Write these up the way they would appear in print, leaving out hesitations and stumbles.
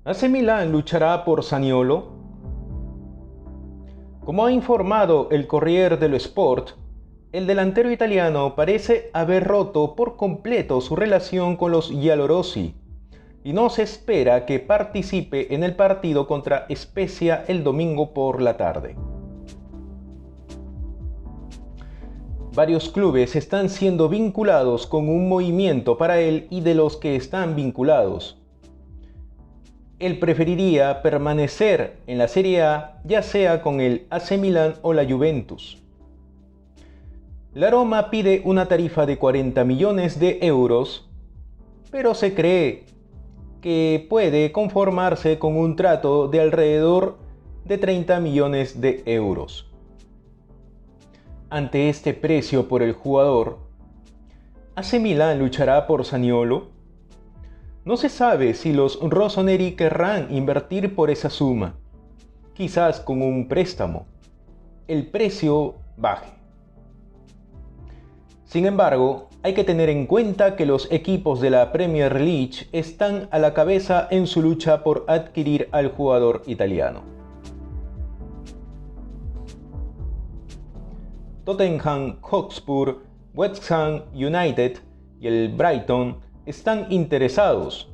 ¿AC Milan luchará por Zaniolo? Como ha informado el Corriere dello Sport, el delantero italiano parece haber roto por completo su relación con los giallorossi y no se espera que participe en el partido contra Spezia el domingo por la tarde. Varios clubes están siendo vinculados con un movimiento para él y de los que están vinculados. Él preferiría permanecer en la Serie A, ya sea con el AC Milan o la Juventus. La Roma pide una tarifa de 40 millones de euros, pero se cree que puede conformarse con un trato de alrededor de 30 millones de euros. Ante este precio por el jugador, ¿AC Milan luchará por Zaniolo? No se sabe si los rossoneri querrán invertir por esa suma, quizás con un préstamo. El precio baje. Sin embargo, hay que tener en cuenta que los equipos de la Premier League están a la cabeza en su lucha por adquirir al jugador italiano. Tottenham Hotspur, West Ham United y el Brighton están interesados,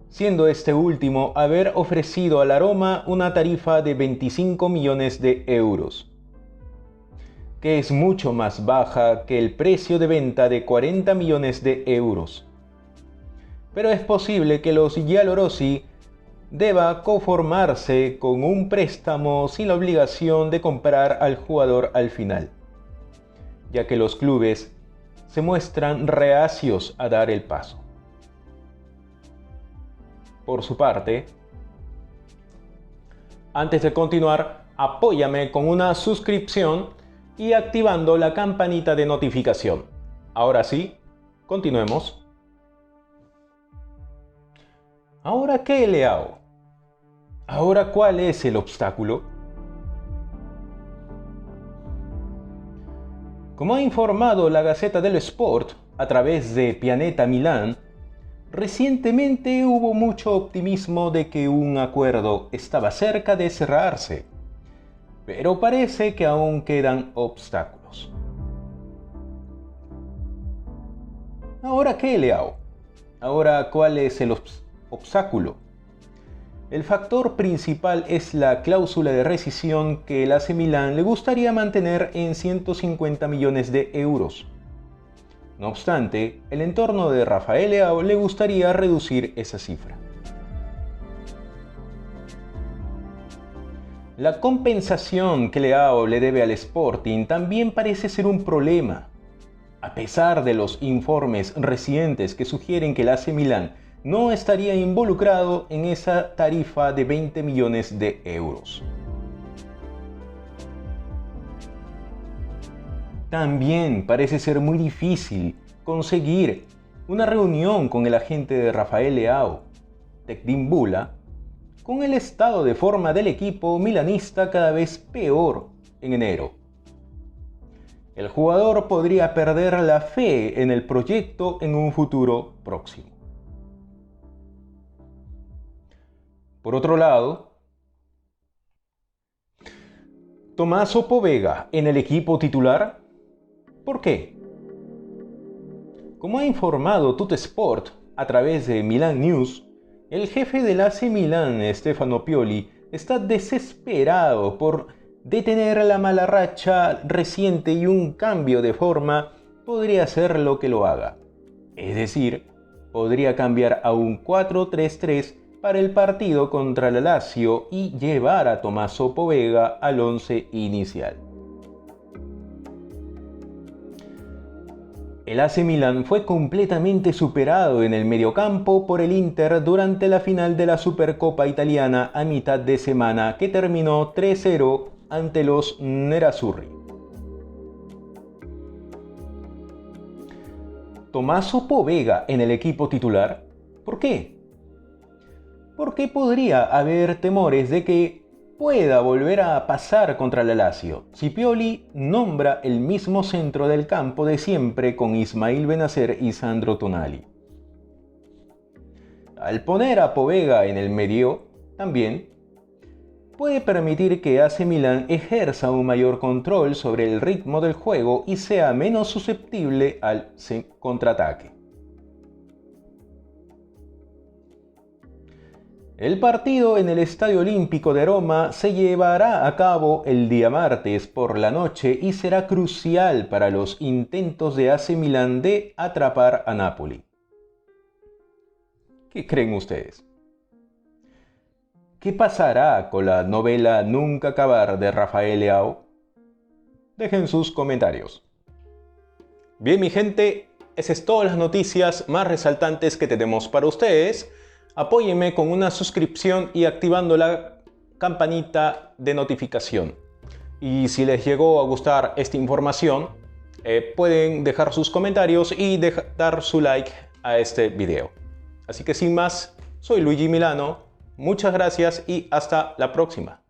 siendo este último haber ofrecido a la Roma una tarifa de 25 millones de euros, que es mucho más baja que el precio de venta de 40 millones de euros. Pero es posible que los giallorossi deba conformarse con un préstamo sin la obligación de comprar al jugador al final, ya que los clubes se muestran reacios a dar el paso. Por su parte, antes de continuar, apóyame con una suscripción y activando la campanita de notificación. Ahora sí, continuemos. ¿Ahora qué, Leao? ¿Ahora cuál es el obstáculo? Como ha informado la Gazzetta dello Sport a través de Pianeta Milán, recientemente hubo mucho optimismo de que un acuerdo estaba cerca de cerrarse, pero parece que aún quedan obstáculos. ¿Ahora qué, Leao? ¿Ahora cuál es el obstáculo? El factor principal es la cláusula de rescisión que el AC Milan le gustaría mantener en 150 millones de euros. No obstante, el entorno de Rafael Leao le gustaría reducir esa cifra. La compensación que Leao le debe al Sporting también parece ser un problema. A pesar de los informes recientes que sugieren que el AC Milan no estaría involucrado en esa tarifa de 20 millones de euros. También parece ser muy difícil conseguir una reunión con el agente de Rafael Leao, Tecdim Bula, con el estado de forma del equipo milanista cada vez peor en enero. El jugador podría perder la fe en el proyecto en un futuro próximo. Por otro lado, Tommaso Pobega en el equipo titular. ¿Por qué? Como ha informado Tuttosport a través de Milan News, el jefe del AC Milan, Stefano Pioli, está desesperado por detener la mala racha reciente y un cambio de forma podría ser lo que lo haga. Es decir, podría cambiar a un 4-3-3 para el partido contra la Lazio y llevar a Tommaso Pobega al once inicial. El AC Milan fue completamente superado en el mediocampo por el Inter durante la final de la Supercopa italiana a mitad de semana que terminó 3-0 ante los nerazzurri. Tommaso Pobega en el equipo titular. ¿Por qué? Porque podría haber temores de que pueda volver a pasar contra la Lazio si Pioli nombra el mismo centro del campo de siempre con Ismail Benacer y Sandro Tonali. al poner a Povega en el medio, también puede permitir que AC Milan ejerza un mayor control sobre el ritmo del juego y sea menos susceptible al contraataque. El partido en el Estadio Olímpico de Roma se llevará a cabo el día martes por la noche y será crucial para los intentos de AC Milan de atrapar a Napoli. ¿Qué creen ustedes? ¿Qué pasará con la novela Nunca acabar de Rafael Leao? Dejen sus comentarios. Bien, mi gente, esas son todas las noticias más resaltantes que tenemos para ustedes. Apóyenme con una suscripción y activando la campanita de notificación. Y si les llegó a gustar esta información, pueden dejar sus comentarios y dar su like a este video. Así que sin más, soy Luigi Milano. Muchas gracias y hasta la próxima.